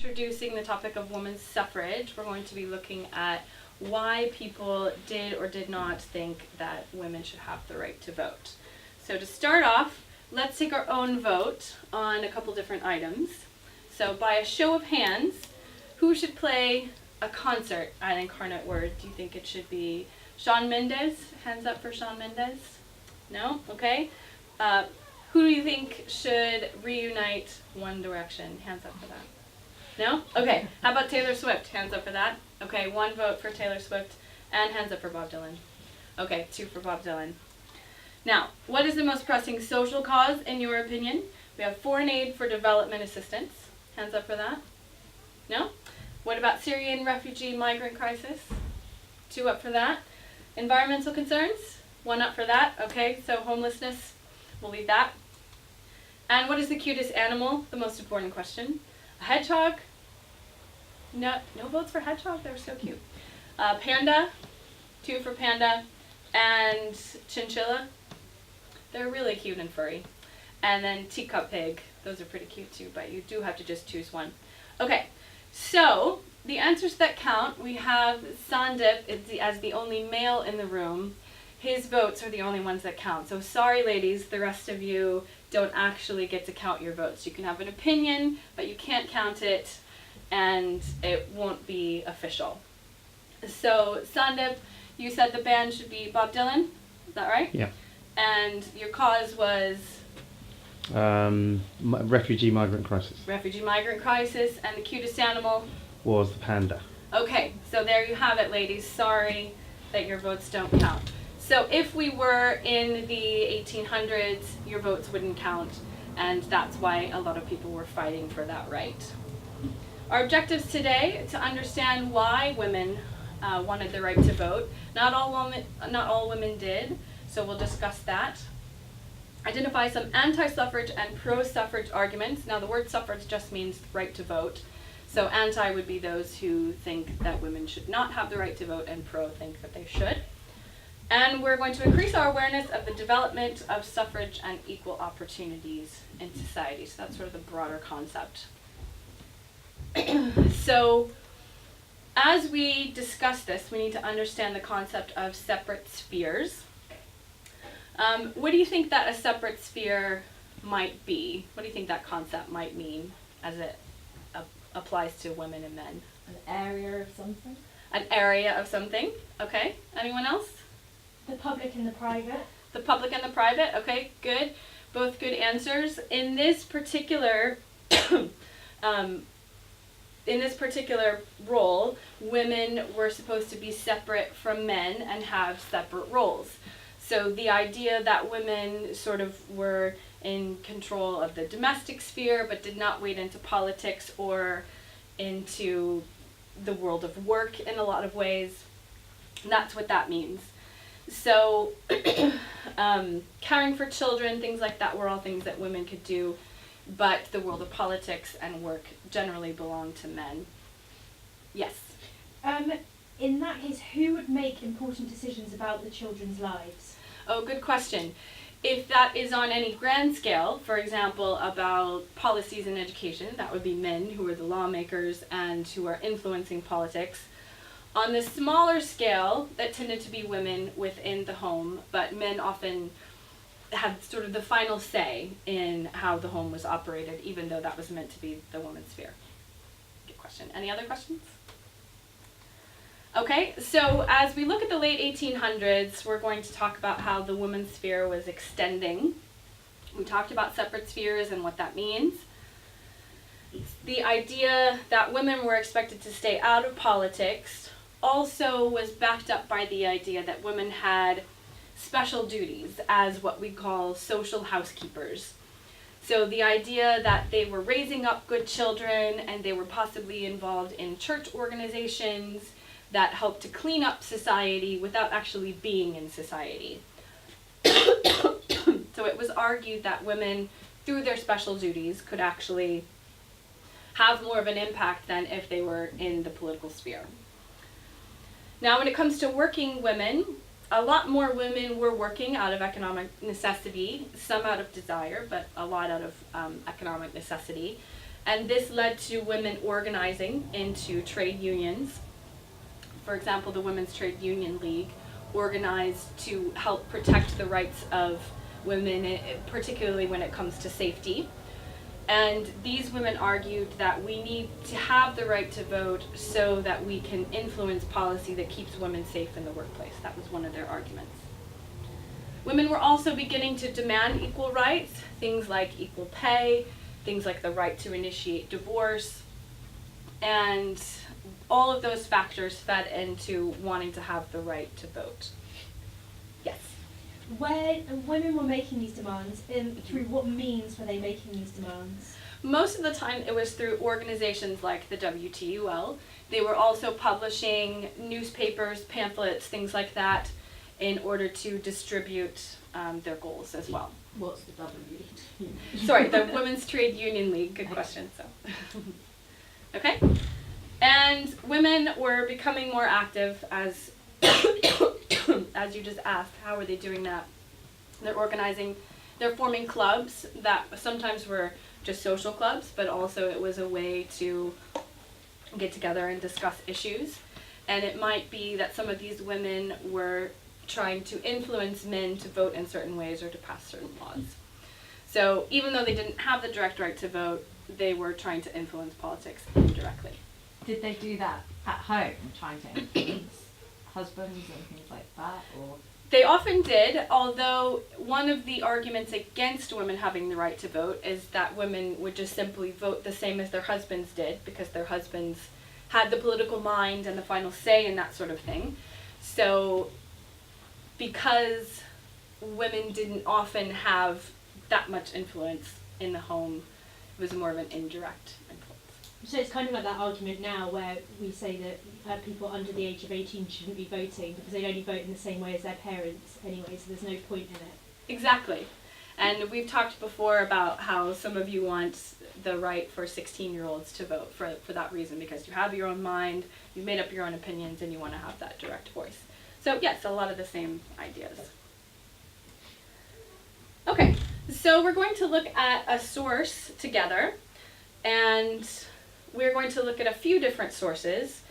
Introducing the topic of women's suffrage, we're going to be looking at why people did or did not think that women should have the right to vote. So to start off, let's take our own vote on a couple different items. So by a show of hands, who should play a concert at Incarnate Word? Do you think it should be Shawn Mendes? Hands up for Shawn Mendes. No? Okay. Who do you think should reunite One Direction? Hands up for that. No? Okay. How about Taylor Swift? Hands up for that. Okay, 1 vote for Taylor Swift, and hands up for Bob Dylan. Okay, 2 for Bob Dylan. Now, what is the most pressing social cause in your opinion? We have foreign aid for development assistance. Hands up for that. No? What about Syrian refugee migrant crisis? 2 up for that. Environmental concerns? 1 up for that. Okay, so homelessness, we'll leave that. And what is the cutest animal? The most important question. A hedgehog? No votes for hedgehog? They were so cute. Panda? 2 for panda. And chinchilla? They're really cute and furry. And then teacup pig. Those are pretty cute too, but you do have to just choose one. Okay, so the answers that count, we have Sandip as the only male in the room. His votes are the only ones that count. So sorry ladies, the rest of you don't actually get to count your votes. You can have an opinion, but you can't count it, and it won't be official. So Sandip, you said the band should be Bob Dylan, is that right? Yeah. And your cause was? Refugee migrant crisis. Refugee migrant crisis, and the cutest animal? Was the panda. Okay, so there you have it ladies. Sorry that your votes don't count. So if we were in the 1800s, your votes wouldn't count, and that's why a lot of people were fighting for that right. Our objectives today, to understand why women wanted the right to vote. Not all women did, so we'll discuss that. Identify some anti-suffrage and pro-suffrage arguments. Now the word suffrage just means right to vote. So anti would be those who think that women should not have the right to vote, and pro think that they should. And we're going to increase our awareness of the development of suffrage and equal opportunities in society. So that's sort of the broader concept. So as we discuss this, we need to understand the concept of separate spheres. What do you think that a separate sphere might be? What do you think that concept might mean as it applies to women and men? An area of something. An area of something. Okay. Anyone else? The public and the private. The public and the private. Okay, good. Both good answers. In this particular role, women were supposed to be separate from men and have separate roles. So the idea that women sort of were in control of the domestic sphere but did not wade into politics or into the world of work in a lot of ways, that's what that means. So caring for children, things like that were all things that women could do, but the world of politics and work generally belonged to men. Yes? In that case, who would make important decisions about the children's lives? Oh, good question. If that is on any grand scale, for example, about policies in education, that would be men who are the lawmakers and who are influencing politics. On the smaller scale, that tended to be women within the home, but men often had sort of the final say in how the home was operated, even though that was meant to be the woman's sphere. Good question. Any other questions? Okay, so as we look at the late 1800s, we're going to talk about how the women's sphere was extending. We talked about separate spheres and what that means. The idea that women were expected to stay out of politics also was backed up by the idea that women had special duties as what we call social housekeepers. So the idea that they were raising up good children and they were possibly involved in church organizations that helped to clean up society without actually being in society. So it was argued that women, through their special duties, could actually have more of an impact than if they were in the political sphere. Now, when it comes to working women, a lot more women were working out of economic necessity, some out of desire, but a lot out of economic necessity. And this led to women organizing into trade unions. For example, the Women's Trade Union League organized to help protect the rights of women, particularly when it comes to safety. And these women argued that we need to have the right to vote so that we can influence policy that keeps women safe in the workplace. That was one of their arguments. Women were also beginning to demand equal rights, things like equal pay, things like the right to initiate divorce, and all of those factors fed into wanting to have the right to vote. Yes? When women were making these demands, through what means were they making these demands? Most of the time it was through organizations like the WTUL. They were also publishing newspapers, pamphlets, things like that, in order to distribute their goals as well. What's the WTU? Sorry, the Women's Trade Union League. Good question. So, okay. And women were becoming more active as, as you just asked, how were they doing that? They're organizing, they're forming clubs that sometimes were just social clubs, but also it was a way to get together and discuss issues. And it might be that some of these women were trying to influence men to vote in certain ways or to pass certain laws. So even though they didn't have the direct right to vote, they were trying to influence politics indirectly. Did they do that at home, trying to influence husbands and things like that, or? They often did, although one of the arguments against women having the right to vote is that women would just simply vote the same as their husbands did because their husbands had the political mind and the final say in that sort of thing. So because women didn't often have that much influence in the home, it was more of an indirect influence. So it's kind of like that argument now where we say that people under the age of 18 shouldn't be voting because they only vote in the same way as their parents anyway, so there's no point in it. Exactly. And we've talked before about how some of you want the right for 16-year-olds to vote for that reason, because you have your own mind, you've made up your own opinions, and you want to have that direct voice. So yes, a lot of the same ideas. Okay, so we're going to look at a source together, and we're going to look at a few different sources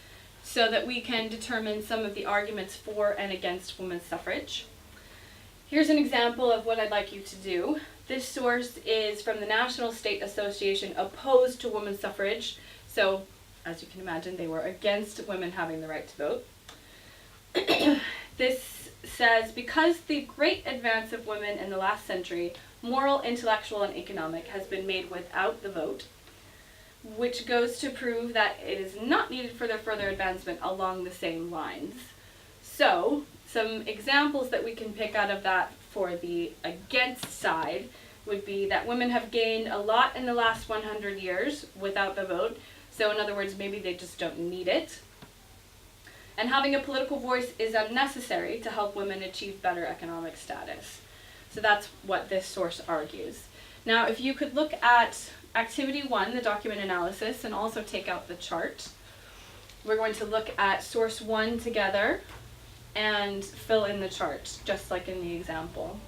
so that we can determine some of the arguments for and against women's suffrage. Here's an example of what I'd like you to do. This source is from the National State Association opposed to women's suffrage. So, as you can imagine, they were against women having the right to vote. This says, because the great advance of women in the last century, moral, intellectual, and economic, has been made without the vote, which goes to prove that it is not needed for their further advancement along the same lines. So, some examples that we can pick out of that for the against side would be that women have gained a lot in the last 100 years without the vote. So in other words, maybe they just don't need it. And having a political voice is unnecessary to help women achieve better economic status. So that's what this source argues. Now, if you could look at Activity 1, the document analysis, and also take out the chart. We're going to look at source 1 together and fill in the chart, just like in the example.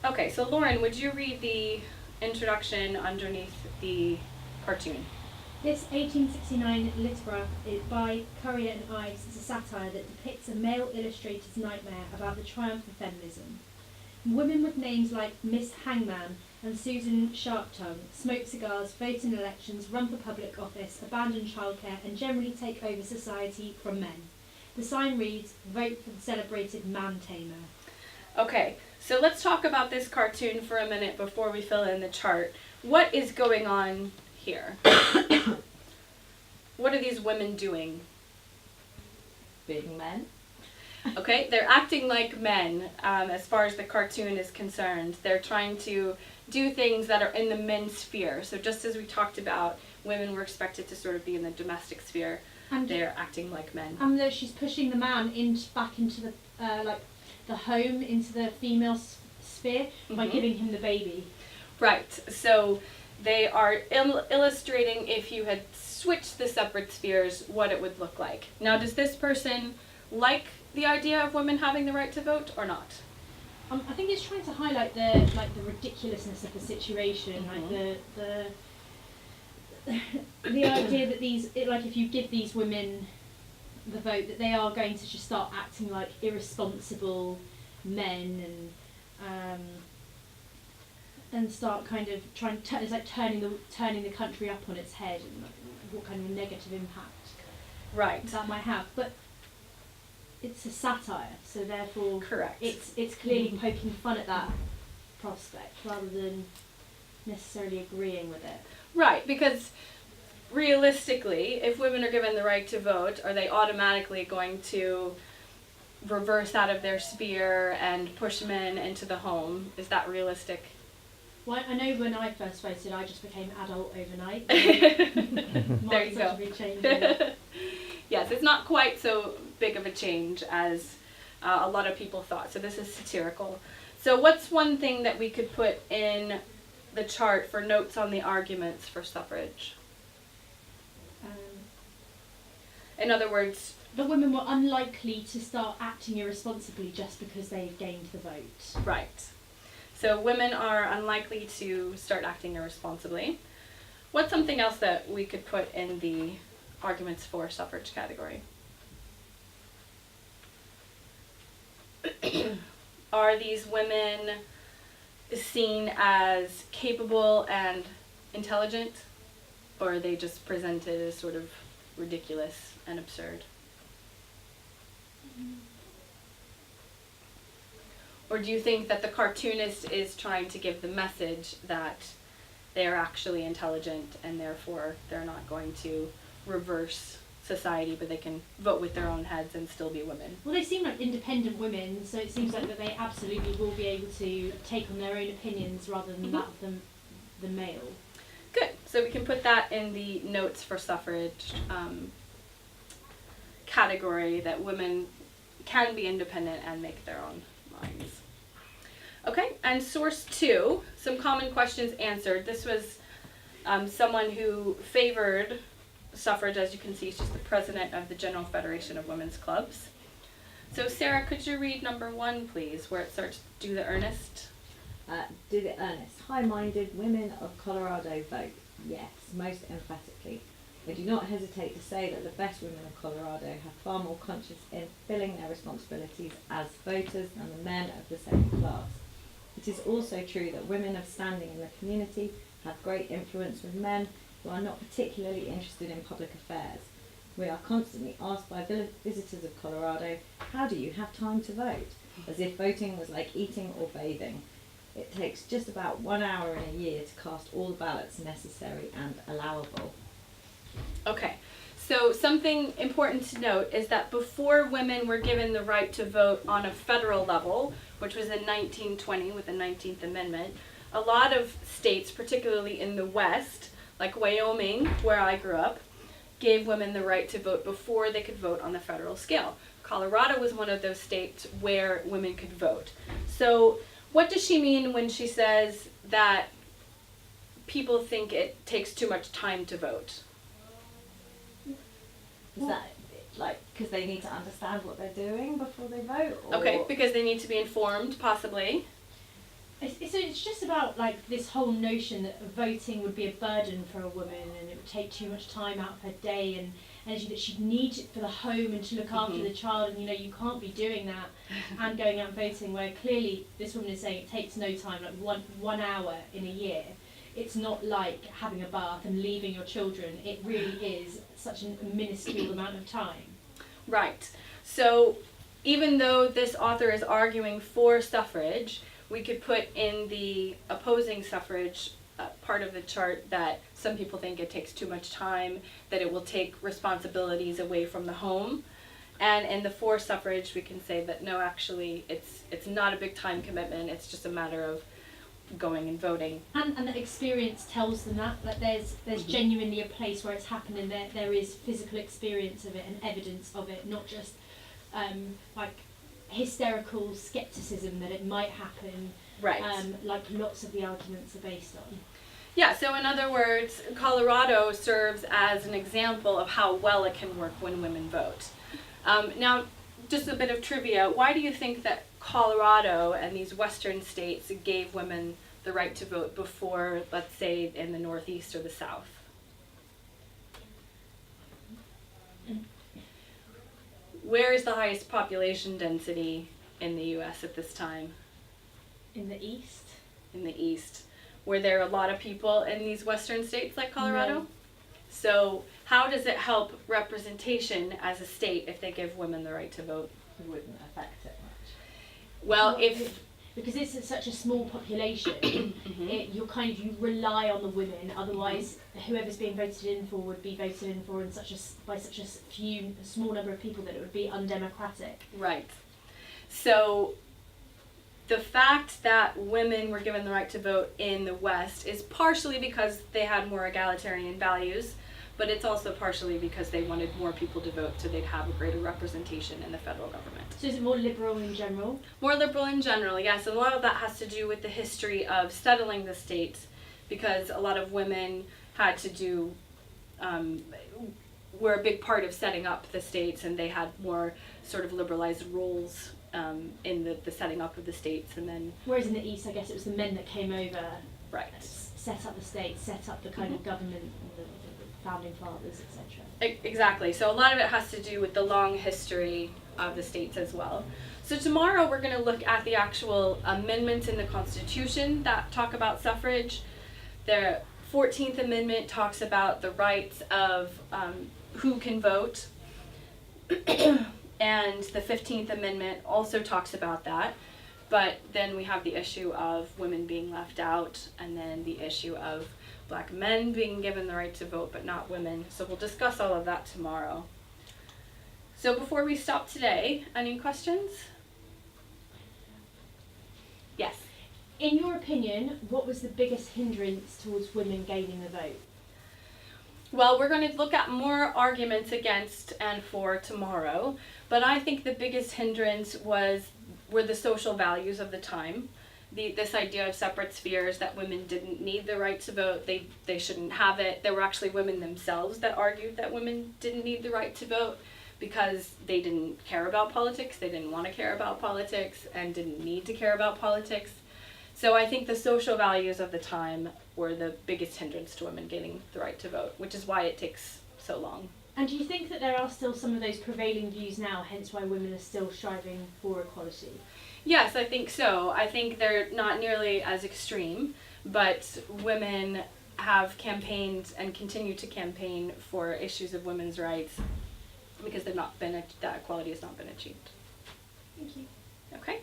Okay, so Lauren, would you read the introduction underneath the cartoon? This 1869 lithograph by Currier and Ives is a satire that depicts a male illustrator's nightmare about the triumph of feminism. Women with names like Miss Hangman and Susan Sharptongue smoke cigars, vote in elections, run for public office, abandon childcare, and generally take over society from men. The sign reads, "Vote for the celebrated man-tamer." Okay, so let's talk about this cartoon for a minute before we fill in the chart. What is going on here? What are these women doing? Being men. Okay, they're acting like men as far as the cartoon is concerned. They're trying to do things that are in the men's sphere. So just as we talked about, women were expected to sort of be in the domestic sphere. And they're acting like men. And she's pushing the man back into the the home, into the female sphere by giving him the baby. Right. So they are illustrating, if you had switched the separate spheres, what it would look like. Now, does this person like the idea of women having the right to vote or not? I think it's trying to highlight the ridiculousness of the situation, like the idea that if you give these women the vote, that they are going to just start acting like irresponsible men and start kind of it's like turning the country up on its head, and what kind of negative impact that might have. But it's a satire, so therefore Correct. It's clearly poking fun at that prospect rather than necessarily agreeing with it. Right, because realistically, if women are given the right to vote, are they automatically going to reverse out of their sphere and push men into the home? Is that realistic? Well, I know when I first voted, I just became adult overnight. There you go. Such a big change, yeah. Yes, it's not quite so big of a change as a lot of people thought. So this is satirical. So what's one thing that we could put in the chart for notes on the arguments for suffrage? In other words, the women were unlikely to start acting irresponsibly just because they've gained the vote. right. So women are unlikely to start acting irresponsibly. What's something else that we could put in the arguments for suffrage category? Are these women seen as capable and intelligent, or are they just presented as sort of ridiculous and absurd? Or do you think that the cartoonist is trying to give the message that they are actually intelligent and therefore they're not going to reverse society, but they can vote with their own heads and still be women? Well, they seem like independent women, so it seems like that they absolutely will be able to take on their own opinions rather than that of the male. Good. So we can put that in the notes for suffrage category, that women can be independent and make their own minds. Okay, and source 2, some common questions answered. This was someone who favored suffrage. As you can see, she's the president of the General Federation of Women's Clubs. So Sarah, could you read number 1, please, where it starts, do the earnest? Do the earnest. High-minded women of Colorado vote yes, most emphatically. I do not hesitate to say that the best women of Colorado have far more conscience in filling their responsibilities as voters than the men of the same class. It is also true that women of standing in the community have great influence with men who are not particularly interested in public affairs. We are constantly asked by visitors of Colorado, how do you have time to vote? As if voting was like eating or bathing. It takes just about 1 hour in a year to cast all the ballots necessary and allowable. Okay, so something important to note is that before women were given the right to vote on a federal level, which was in 1920 with the 19th Amendment, a lot of states, particularly in the West, like Wyoming, where I grew up, gave women the right to vote before they could vote on the federal scale. Colorado was one of those states where women could vote. So what does she mean when she says that people think it takes too much time to vote? Is that like because they need to understand what they're doing before they vote? Or? Okay, because they need to be informed, possibly. So it's just about like this whole notion that voting would be a burden for a woman and it would take too much time out of her day and energy that she'd need it for the home and to look after the child, and you can't be doing that and going out and voting, where clearly this woman is saying it takes no time, like one hour in a year. It's not like having a bath and leaving your children. It really is such a minuscule amount of time. Right. So even though this author is arguing for suffrage, we could put in the opposing suffrage part of the chart that some people think it takes too much time, that it will take responsibilities away from the home. And in the for suffrage, we can say that no, actually, it's not a big time commitment. It's just a matter of going and voting. And the experience tells them that there's genuinely a place where it's happening. There is physical experience of it and evidence of it, not just like hysterical skepticism that it might happen. Right. Like lots of the arguments are based on. Yeah, so in other words, Colorado serves as an example of how well it can work when women vote. Now, just a bit of trivia, why do you think that Colorado and these western states gave women the right to vote before, let's say, in the Northeast or the South? Where is the highest population density in the US at this time? In the east? In the east. Were there a lot of people in these western states like Colorado? No. So how does it help representation as a state if they give women the right to vote? It wouldn't affect it much. Well, if Because it's such a small population, you rely on the women. Otherwise, whoever's being voted in for would be voted in for in by such a small number of people that it would be undemocratic. Right. So the fact that women were given the right to vote in the West is partially because they had more egalitarian values, but it's also partially because they wanted more people to vote so they'd have a greater representation in the federal government. So is it more liberal in general? More liberal in general, yes. And a lot of that has to do with the history of settling the states, because a lot of women had to do, were a big part of setting up the states, and they had more sort of liberalized roles in the setting up of the states. And then, whereas in the east, I guess it was the men that came over, right, set up the states, set up the kind of government, the founding fathers, etc. Exactly. So a lot of it has to do with the long history of the states as well. So tomorrow we're going to look at the actual amendments in the Constitution that talk about suffrage. The 14th Amendment talks about the rights of who can vote. And the 15th Amendment also talks about that. But then we have the issue of women being left out, and then the issue of black men being given the right to vote but not women. So we'll discuss all of that tomorrow. So before we stop today, any questions? Yes. In your opinion, what was the biggest hindrance towards women gaining the vote? Well, we're going to look at more arguments against and for tomorrow, but I think the biggest hindrance were the social values of the time. This idea of separate spheres, that women didn't need the right to vote, they shouldn't have it. There were actually women themselves that argued that women didn't need the right to vote because they didn't care about politics, they didn't want to care about politics, and didn't need to care about politics. So I think the social values of the time were the biggest hindrance to women getting the right to vote, which is why it takes so long. And do you think that there are still some of those prevailing views now, hence why women are still striving for equality? Yes, I think so. I think they're not nearly as extreme, but women have campaigned and continue to campaign for issues of women's rights because that equality has not been achieved. Thank you. Okay,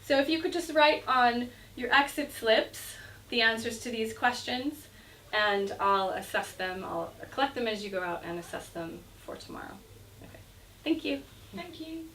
so if you could just write on your exit slips the answers to these questions, and I'll assess them. I'll collect them as you go out and assess them for tomorrow. Okay, thank you. Thank you.